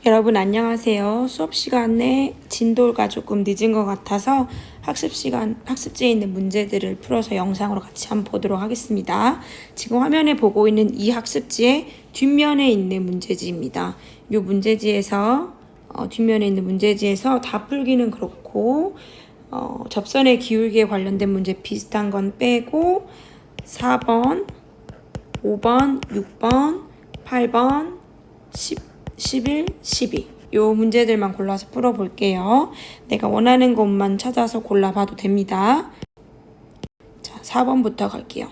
여러분 안녕하세요. 수업 시간에 진도가 조금 늦은 것 같아서 학습지에 있는 문제들을 풀어서 영상으로 같이 한번 보도록 하겠습니다. 지금 화면에 보고 있는 이 학습지의 뒷면에 있는 문제지입니다. 이 문제지에서 뒷면에 있는 문제지에서 다 풀기는 그렇고 접선의 기울기에 관련된 문제 비슷한 건 빼고 4번, 5번, 6번, 8번, 11, 12 요 문제들만 골라서 풀어볼게요. 내가 원하는 것만 찾아서 골라봐도 됩니다. 자, 4번부터 갈게요.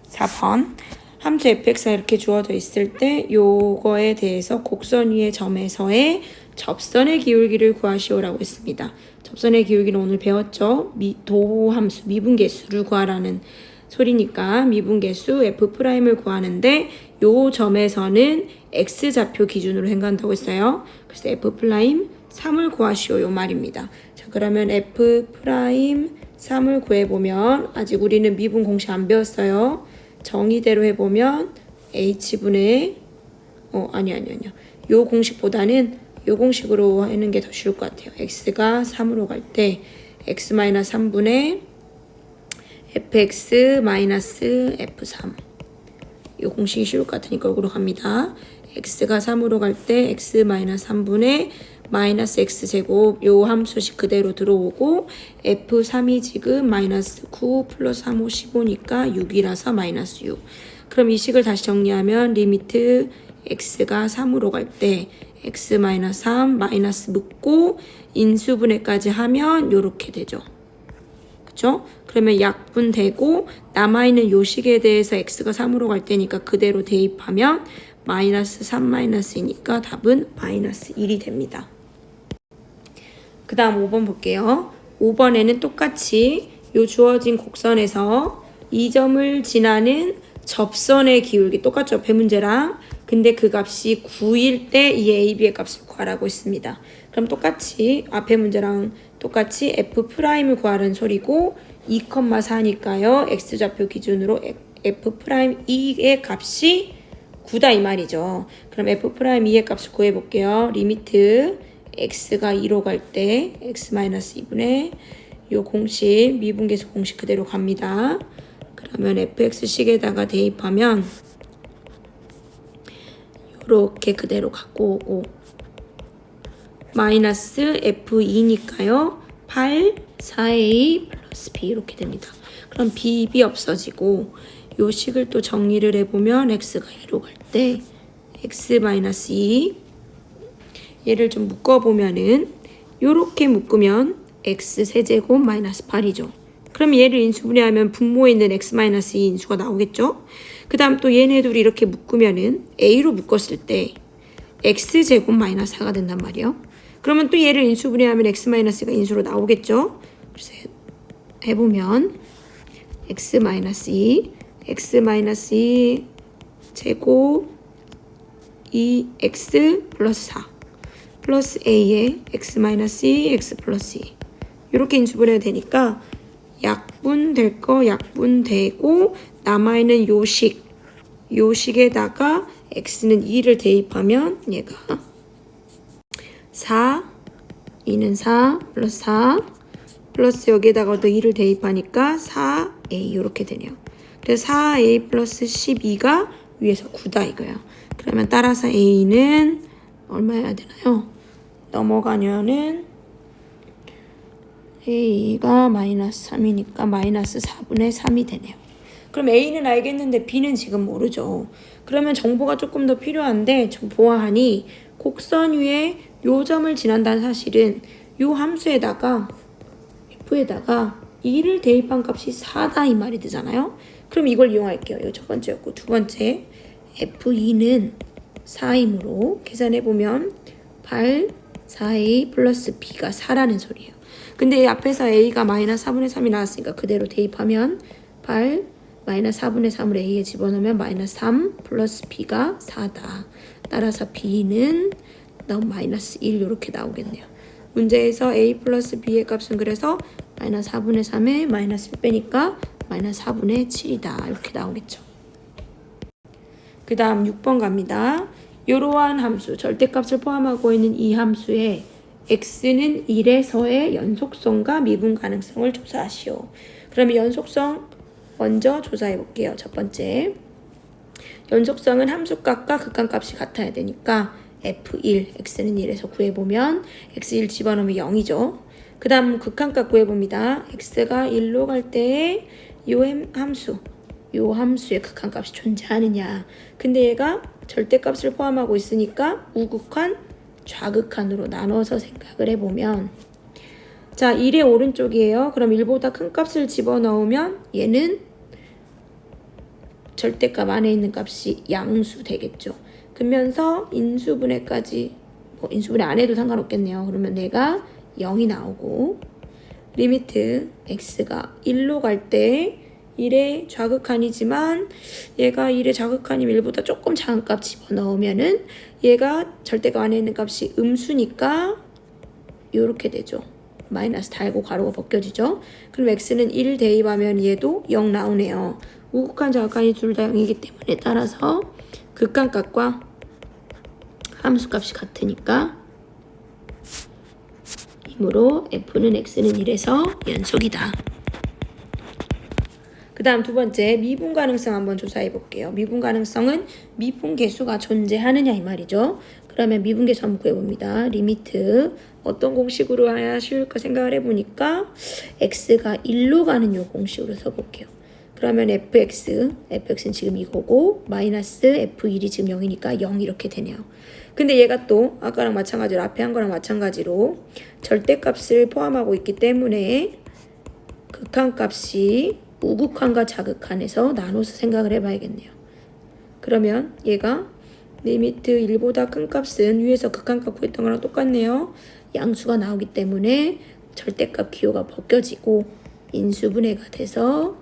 4번 함수 fx가 이렇게 주어져 있을 때 요거에 대해서 곡선 위의 점에서의 접선의 기울기를 구하시오라고 했습니다. 접선의 기울기는 오늘 배웠죠? 도함수 미분계수를 구하라는 소리니까 미분계수 f'을 구하는데 요 점에서는 x좌표 기준으로 행간다고 했어요. 그래서 f'3을 구하시오 요 말입니다. 자, 그러면 f'3을 구해보면 아직 우리는 미분 공식 안 배웠어요. 정의대로 해보면 h분의 아니요. 요 공식보다는 요 공식으로 하는 게 더 쉬울 것 같아요. x가 3으로 갈 때 x-3분의 fx-f3 이 공식이 쉬울 것 같으니까 이걸로 갑니다. x가 3으로 갈 때 x-3분의 마이너스 x제곱 요 함수식 그대로 들어오고 f3이 지금 마이너스 9 플러스 3, 5, 15니까 6이라서 마이너스 6. 그럼 이 식을 다시 정리하면 리미트 x가 3으로 갈 때 x-3 마이너스 묶고 인수분해까지 하면 요렇게 되죠. 그쵸? 그러면 약분되고 남아있는 요 식에 대해서 x가 3으로 갈 때니까 그대로 대입하면 마이너스 3 마이너스이니까 답은 마이너스 1이 됩니다. 그 다음 5번 볼게요. 5번에는 똑같이 요 주어진 곡선에서 이 점을 지나는 접선의 기울기 똑같죠? 배문제랑. 근데 그 값이 9일 때 이 AB의 값을 구하라고 했습니다. 그럼 똑같이 앞에 문제랑 똑같이 F'을 구하라는 소리고 2,4니까요. X좌표 기준으로 F'2의 값이 9다 이 말이죠. 그럼 F'2의 값을 구해볼게요. 리미트 X가 2로 갈 때 X-2분의 요 공식 미분계수 공식 그대로 갑니다. 그러면 fx식에다가 대입하면 이렇게 그대로 갖고 오고 마이너스 f2니까요. 8, 4a 플러스 b 이렇게 됩니다. 그럼 b입이 없어지고 요 식을 또 정리를 해보면 x가 2로 갈 때 x-2 얘를 좀 묶어보면은 요렇게 묶으면 x 세제곱 마이너스 8이죠. 그럼 얘를 인수분해하면 분모에 있는 x-2 인수가 나오겠죠? 그 다음 또 얘네 둘이 이렇게 묶으면은 a로 묶었을 때 x제곱 마이너스 4가 된단 말이에요. 그러면 또 얘를 인수분해하면 x-가 인수로 나오겠죠? 그래서 해보면 x-2 제곱 2x 플러스 4 플러스 a에 x-2 x 플러스 2 이렇게 인수분해가 되니까 약분될 거 약분되고 남아있는 요식에다가 x는 2를 대입하면 얘가 4, 2는 4 플러스 4 플러스 여기에다가 또 2를 대입하니까 4a 이렇게 되네요. 그래서 4a 플러스 12가 위에서 9다 이거야. 그러면 따라서 a는 얼마여야 되나요? 넘어가면은 a가 마이너스 3이니까 마이너스 4분의 3이 되네요. 그럼 a는 알겠는데 b는 지금 모르죠. 그러면 정보가 조금 더 필요한데 좀 보아하니 곡선 위에 요 점을 지난다는 사실은 요 함수에다가 f에다가 2를 대입한 값이 4다 이 말이 되잖아요. 그럼 이걸 이용할게요. 이거 첫 번째였고 두 번째 f2는 4이므로 계산해보면 8, 4a 플러스 b가 4라는 소리예요. 근데 앞에서 a가 마이너스 4분의 3이 나왔으니까 그대로 대입하면 8 마이너스 4분의 3을 a에 집어넣으면 마이너스 3 플러스 b가 4다. 따라서 b는 마이너스 1 이렇게 나오겠네요. 문제에서 a 플러스 b의 값은 그래서 마이너스 4분의 3에 마이너스 1 빼니까 마이너스 4분의 7이다. 이렇게 나오겠죠. 그 다음 6번 갑니다. 이러한 함수, 절대값을 포함하고 있는 이 함수에 x는 1에서의 연속성과 미분 가능성을 조사하시오. 그러면 연속성 먼저 조사해 볼게요. 첫 번째, 연속성은 함수값과 극한값이 같아야 되니까 f1, x는 1에서 구해보면 x1 집어넣으면 0이죠. 그 다음 극한값 구해봅니다. x가 1로 갈 때에 요 함수의 극한값이 존재하느냐. 근데 얘가 절대값을 포함하고 있으니까 우극한, 좌극한으로 나눠서 생각을 해보면, 자, 1의 오른쪽이에요. 그럼 1보다 큰 값을 집어넣으면 얘는 절대값 안에 있는 값이 양수 되겠죠. 그러면서 인수분해까지, 인수분해 안 해도 상관없겠네요. 그러면 내가 0이 나오고, 리미트 x가 1로 갈 때 1의 좌극한이지만 얘가 1의 좌극한이면 1보다 조금 작은 값 집어넣으면은 얘가 절대값 안에 있는 값이 음수니까 요렇게 되죠. 마이너스 달고 가로가 벗겨지죠. 그럼 x는 1 대입하면 얘도 0 나오네요. 우극한, 좌극한이 둘 다 0이기 때문에 따라서 극한값과 함수값이 같으니까 이므로 f는 x는 1에서 연속이다. 그 다음 두 번째, 미분 가능성 한번 조사해 볼게요. 미분 가능성은 미분 계수가 존재하느냐 이 말이죠. 그러면 미분 계수 한번 구해봅니다. 리미트 어떤 공식으로 해야 쉬울까 생각을 해보니까 x가 1로 가는 요 공식으로 써볼게요. 그러면 fx는 지금 이거고 마이너스 f1이 지금 0이니까 0 이렇게 되네요. 근데 얘가 또 아까랑 마찬가지로 앞에 한 거랑 마찬가지로 절대값을 포함하고 있기 때문에 극한값이 우극한과 좌극한에서 나눠서 생각을 해봐야겠네요. 그러면 얘가 리미트 1보다 큰 값은 위에서 극한값 구했던 거랑 똑같네요. 양수가 나오기 때문에 절대값 기호가 벗겨지고 인수분해가 돼서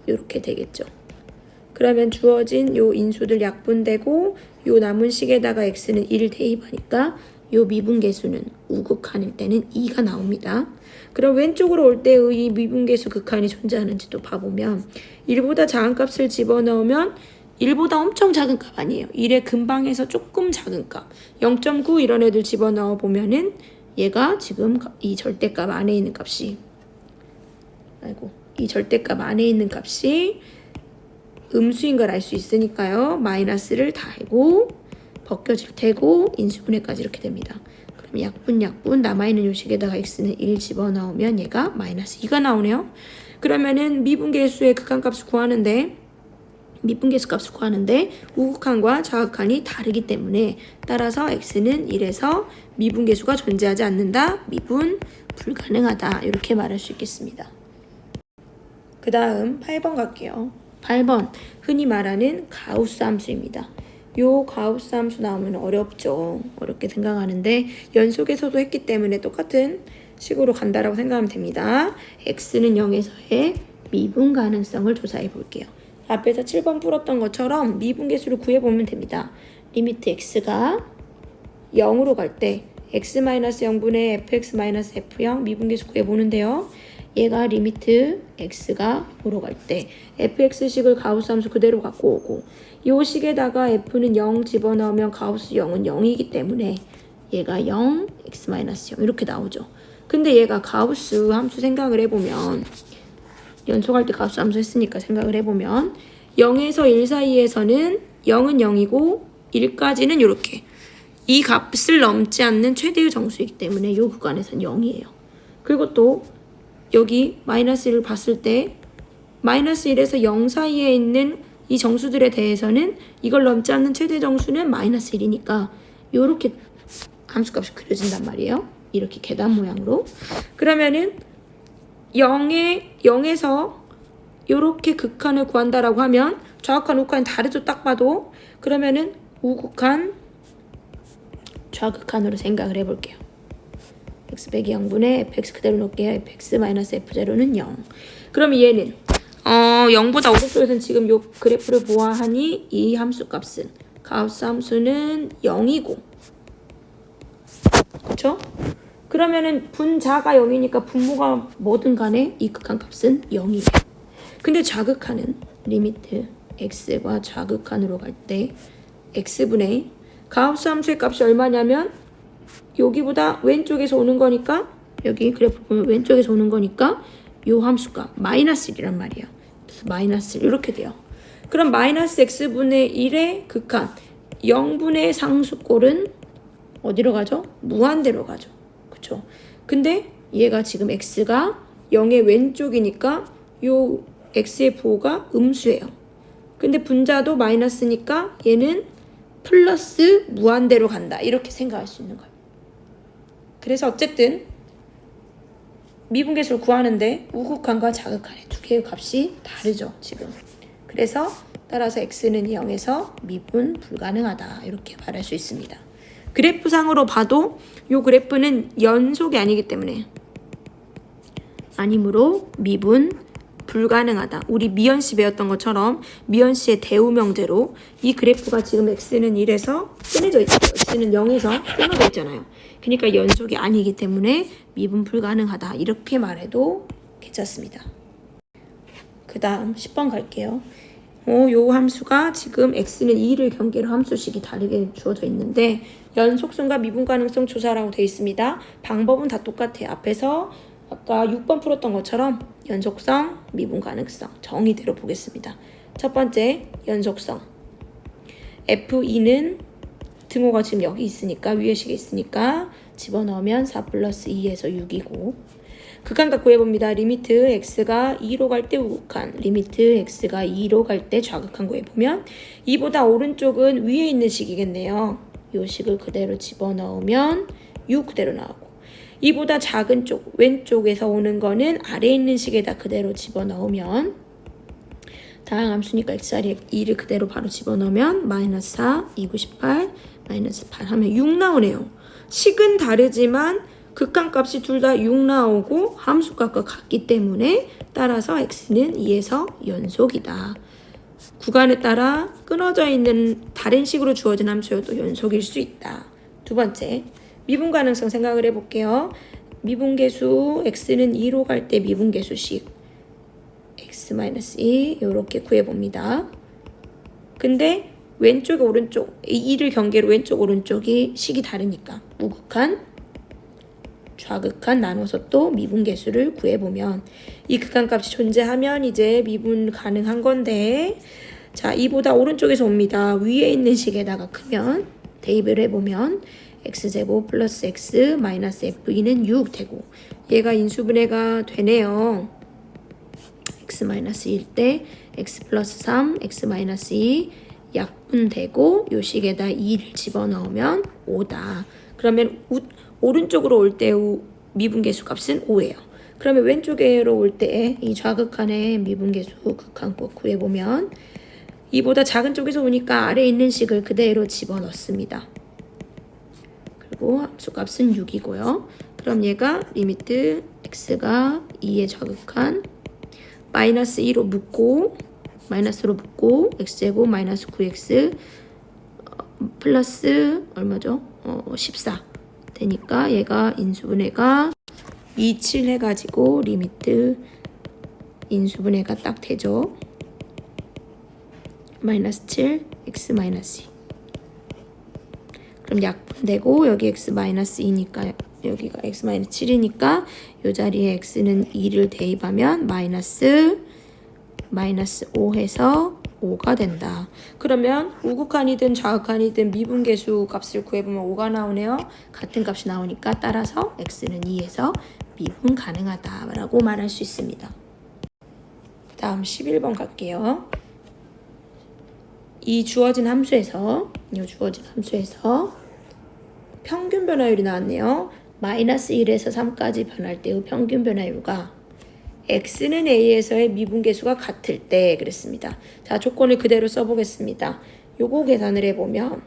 이렇게 되겠죠. 그러면 주어진 요 인수들 약분되고 요 남은 식에다가 x는 1 대입하니까 요 미분계수는 우극한일 때는 2가 나옵니다. 그럼 왼쪽으로 올 때의 이 미분계수 극한이 존재하는지 또 봐보면 1보다 작은 값을 집어넣으면 1보다 엄청 작은 값 아니에요. 1의 근방에서 조금 작은 값 0.9 이런 애들 집어넣어 보면은 얘가 지금 이 절대값 안에 있는 값이 이 절대값 안에 있는 값이 음수인 걸 알 수 있으니까요. 마이너스를 달고 벗겨질 테고 인수분해까지 이렇게 됩니다. 그럼 약분 남아있는 요식에다가 x는 1 집어넣으면 얘가 마이너스 2가 나오네요. 그러면은 미분계수의 극한값을 구하는데 우극한과 좌극한이 다르기 때문에 따라서 x는 1에서 미분계수가 존재하지 않는다. 미분 불가능하다. 이렇게 말할 수 있겠습니다. 그 다음 8번 갈게요. 8번 흔히 말하는 가우스 함수입니다. 요 가우스 함수 나오면 어렵죠. 어렵게 생각하는데 연속에서도 했기 때문에 똑같은 식으로 간다라고 생각하면 됩니다. x는 0에서의 미분 가능성을 조사해 볼게요. 앞에서 7번 풀었던 것처럼 미분계수를 구해보면 됩니다. 리미트 x가 0으로 갈 때 x-0분의 fx-f0 미분계수 구해보는데요. 얘가 리미트 x가 0으로 갈 때 fx식을 가우스 함수 그대로 갖고 오고 요 식에다가 f는 0 집어넣으면 가우스 0은 0이기 때문에 얘가 0, x-0 이렇게 나오죠. 근데 얘가 가우스 함수 생각을 해보면 연속할 때 가우스 함수 했으니까 생각을 해보면 0에서 1 사이에서는 0은 0이고 1까지는 이렇게 이 값을 넘지 않는 최대의 정수이기 때문에 이 구간에서는 0이에요. 그리고 또 여기 마이너스 1을 봤을 때 마이너스 1에서 0 사이에 있는 이 정수들에 대해서는 이걸 넘지 않는 최대 정수는 마이너스 1이니까 이렇게 함수값이 그려진단 말이에요. 이렇게 계단 모양으로. 그러면은 0에서 이렇게 극한을 구한다라고 하면 좌극한, 우극한 다르죠. 딱 봐도. 그러면은 우극한, 좌극한으로 생각을 해볼게요. x 빼기 0분의 fx 그대로 놓을게요. fx-f0는 0. 그럼 얘는 0보다 오른쪽에서는 지금 요 그래프를 보아하니 이 함수값은 가우스 함수는 0이고 그렇죠? 그러면은 분자가 0이니까 분모가 뭐든 간에 이 극한값은 0이에요. 근데 좌극한은 리미트 x가 좌극한으로 갈 때 x분의 가우스 함수의 값이 얼마냐면 여기보다 왼쪽에서 오는 거니까 여기 그래프 보면 왼쪽에서 오는 거니까 요 함수가 마이너스 1이란 말이에요. 그래서 마이너스 1 이렇게 돼요. 그럼 마이너스 x분의 1의 극한 0분의 상수꼴은 어디로 가죠? 무한대로 가죠. 그쵸? 근데 얘가 지금 x가 0의 왼쪽이니까 요 x의 부호가 음수예요. 근데 분자도 마이너스니까 얘는 플러스 무한대로 간다. 이렇게 생각할 수 있는 거예요. 그래서 어쨌든 미분계수를 구하는데 우극한과 자극한의 두 개의 값이 다르죠. 지금. 그래서 따라서 x는 0에서 미분 불가능하다. 이렇게 말할 수 있습니다. 그래프상으로 봐도 이 그래프는 연속이 아니기 때문에 아니므로 미분 불가능하다. 우리 미연씨 배웠던 것처럼 미연씨의 대우명제로 이 그래프가 지금 x는 1에서 끊어져 있죠. x는 0에서 끊어져 있잖아요. 그러니까 연속이 아니기 때문에 미분 불가능하다. 이렇게 말해도 괜찮습니다. 그 다음 10번 갈게요. 요 함수가 지금 x는 2를 경계로 함수식이 다르게 주어져 있는데 연속성과 미분 가능성 조사라고 되어 있습니다. 방법은 다 똑같아요. 앞에서 아까 6번 풀었던 것처럼 연속성, 미분 가능성 정의대로 보겠습니다. 첫 번째 연속성 F2는 등호가 지금 여기 있으니까 위에 식에 있으니까 집어넣으면 4 플러스 2에서 6이고 극한값 구해봅니다. 리미트 x가 2로 갈 때 우극한, 리미트 x가 2로 갈 때 좌극한 구해보면 2보다 오른쪽은 위에 있는 식이겠네요. 이 식을 그대로 집어넣으면 6 그대로 나오고 2보다 작은 쪽 왼쪽에서 오는 거는 아래에 있는 식에다 그대로 집어넣으면 다항함수니까 x자리에 2를 그대로 바로 집어넣으면 마이너스 4, 2, 98, 마이너스 8 하면 6 나오네요. 식은 다르지만 극한값이 둘 다 6 나오고 함수값과 같기 때문에 따라서 x는 2에서 연속이다. 구간에 따라 끊어져 있는 다른 식으로 주어진 함수여도 연속일 수 있다. 두 번째, 미분 가능성 생각을 해볼게요. 미분계수 x는 2로 갈 때 미분계수식 x-2 이렇게 구해봅니다. 근데 왼쪽 오른쪽 2를 경계로 왼쪽 오른쪽이 식이 다르니까 우극한 좌극한 나눠서 또 미분계수를 구해보면 이 극한값이 존재하면 이제 미분 가능한 건데 자 2보다 오른쪽에서 옵니다. 위에 있는 식에다가 크면 대입을 해보면 x제곱 플러스 x 마이너스 f2는 6 되고 얘가 인수분해가 되네요. x 마이너스 1 때 x 플러스 3 x 마이너스 2 약분되고 요 식에다 2를 집어넣으면 5다. 그러면 오른쪽으로 올 때 미분계수 값은 5예요. 그러면 왼쪽으로 올 때 이 좌극한의 미분계수 극한값 구해보면 2보다 작은 쪽에서 오니까 아래에 있는 식을 그대로 집어넣습니다. 그리고 함수값은 6이고요. 그럼 얘가 리미트 x가 2의 좌극한 마이너스 2로 묶고 마이너스로 묶고 x제곱 마이너스 9x 플러스 얼마죠? 14 되니까 얘가 인수분해가 27 해가지고 리미트 인수분해가 딱 되죠. 마이너스 7 x 마이너스 2 그럼 약분되고 여기 x 마이너스 2니까 여기가 x 마이너스 7이니까 이 자리에 x는 2를 대입하면 마이너스 5 해서 5가 된다. 그러면 우극한이든 좌극한이든 미분계수 값을 구해보면 5가 나오네요. 같은 값이 나오니까 따라서 x는 2에서 미분 가능하다라고 말할 수 있습니다. 다음 11번 갈게요. 이 주어진 함수에서 평균 변화율이 나왔네요. 마이너스 1에서 3까지 변할 때의 평균 변화율과 x는 a에서의 미분계수가 같을 때 그랬습니다. 자, 조건을 그대로 써보겠습니다. 요거 계산을 해보면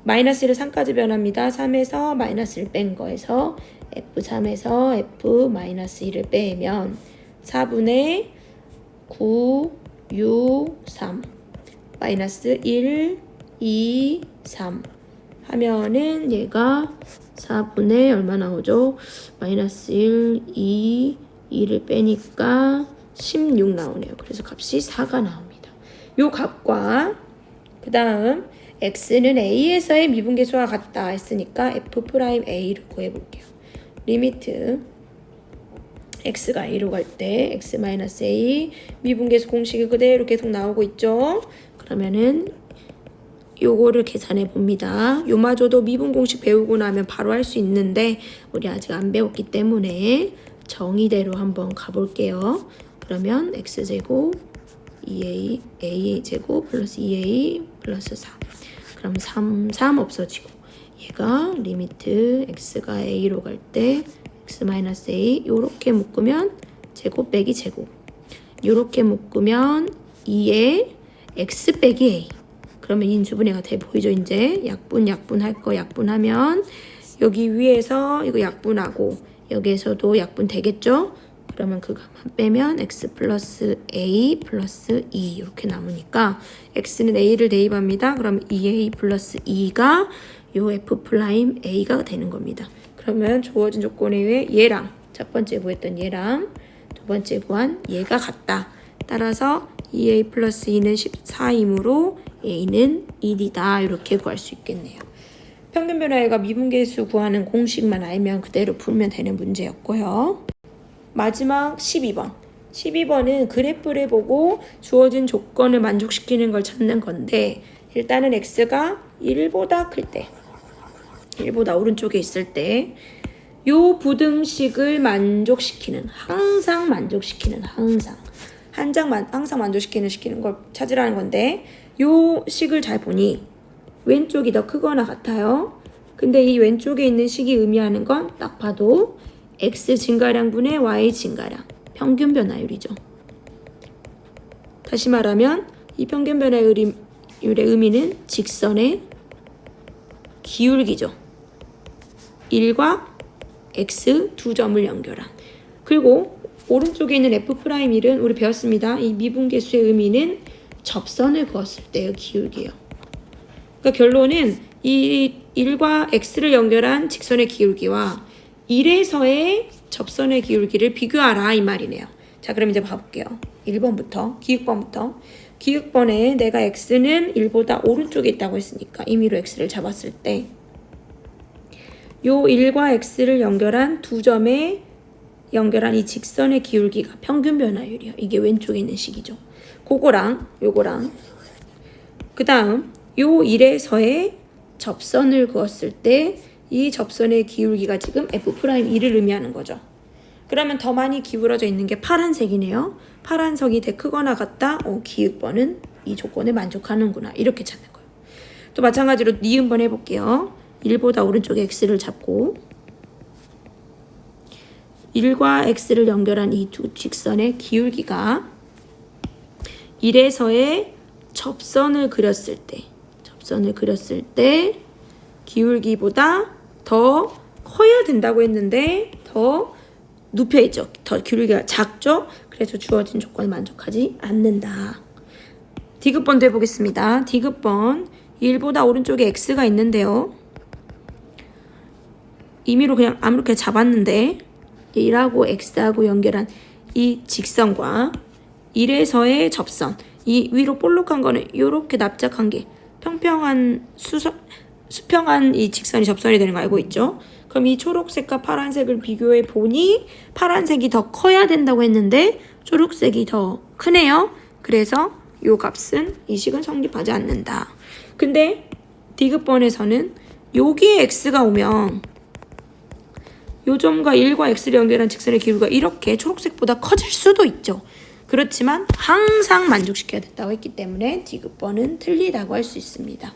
마이너스 1을 3까지 변합니다. 3에서 마이너스 1 뺀 거에서 f3에서 f 마이너스 1을 빼면 4분의 9, 6, 3 마이너스 1, 2, 3 하면은 얘가 4분의 얼마 나오죠? 마이너스 1, 2, 2를 빼니까 16 나오네요. 그래서 값이 4가 나옵니다. 요 값과 그 다음 x는 a에서의 미분계수와 같다 했으니까 f'a를 구해볼게요. 리미트 x가 a로 갈 때 x-a 미분계수 공식이 그대로 계속 나오고 있죠. 그러면은 요거를 계산해 봅니다. 요마저도 미분 공식 배우고 나면 바로 할 수 있는데 우리 아직 안 배웠기 때문에 정의대로 한번 가볼게요. 그러면 x제곱 2a a제곱 플러스 2a 플러스 4 그럼 3 없어지고 얘가 리미트 x가 a로 갈 때 x-a 요렇게 묶으면 제곱 빼기 제곱 요렇게 묶으면 2에 x 빼기 a 그러면 인수분해가 돼 보이죠. 이제 약분 할 거 약분하면 여기 위에서 이거 약분하고 여기에서도 약분 되겠죠. 그러면 그거만 빼면 x 플러스 a 플러스 2 이렇게 남으니까 x는 a를 대입합니다. 그럼 2a 플러스 2가 요 f 프라임 a가 되는 겁니다. 그러면 주어진 조건에 의해 얘랑 첫 번째 구했던 얘랑 두 번째 구한 얘가 같다. 따라서 2a 플러스 2는 14이므로 a는 1이다. 이렇게 구할 수 있겠네요. 평균 변화율과 미분계수 구하는 공식만 알면 그대로 풀면 되는 문제였고요. 마지막 12번. 12번은 그래프를 보고 주어진 조건을 만족시키는 걸 찾는 건데 일단은 x가 1보다 클 때 1보다 오른쪽에 있을 때 요 부등식을 만족시키는 항상 만족시키는 걸 찾으라는 건데 요 식을 잘 보니 왼쪽이 더 크거나 같아요. 근데 이 왼쪽에 있는 식이 의미하는 건 딱 봐도 x 증가량분의 y 증가량 평균 변화율이죠. 다시 말하면 이 평균 변화율의 의미는 직선의 기울기죠. 1과 x 두 점을 연결한. 그리고 오른쪽에 있는 f'1은 우리 배웠습니다. 이 미분계수의 의미는 접선을 그었을 때의 기울기예요. 그러니까 결론은 이 1과 x를 연결한 직선의 기울기와 1에서의 접선의 기울기를 비교하라 이 말이네요. 자, 그럼 이제 봐볼게요. 1번부터 기획번에 내가 x는 1보다 오른쪽에 있다고 했으니까 임의로 x를 잡았을 때 요 1과 x를 연결한 두 점에 연결한 이 직선의 기울기가 평균 변화율이에요. 이게 왼쪽에 있는 식이죠. 요거랑 그 다음 요 1에서의 접선을 그었을 때 이 접선의 기울기가 지금 f'1을 의미하는 거죠. 그러면 더 많이 기울어져 있는 게 파란색이네요. 파란색이 더 크거나 같다. 기획번은 이 조건에 만족하는구나. 이렇게 찾는 거예요. 또 마찬가지로 니은번 해볼게요. 1보다 오른쪽에 x를 잡고 1과 x를 연결한 이 두 직선의 기울기가 1에서의 접선을 그렸을 때 기울기보다 더 커야 된다고 했는데 더 눕혀있죠. 더 기울기가 작죠. 그래서 주어진 조건에 만족하지 않는다. 디귿번도 해보겠습니다. 디귿번 1보다 오른쪽에 x가 있는데요. 임의로 그냥 아무렇게 잡았는데 1하고 x하고 연결한 이 직선과 1에서의 접선 이 위로 볼록한 거는 이렇게 납작한 게 평평한 수평한 이 직선이 접선이 되는 거 알고 있죠? 그럼 이 초록색과 파란색을 비교해 보니 파란색이 더 커야 된다고 했는데 초록색이 더 크네요. 그래서 이 값은 이 식은 성립하지 않는다. 근데 디귿번에서는 여기에 x가 오면 요 점과 1과 x를 연결한 직선의 기울기가 이렇게 초록색보다 커질 수도 있죠. 그렇지만 항상 만족시켜야 된다고 했기 때문에 디귿번은 틀리다고 할 수 있습니다.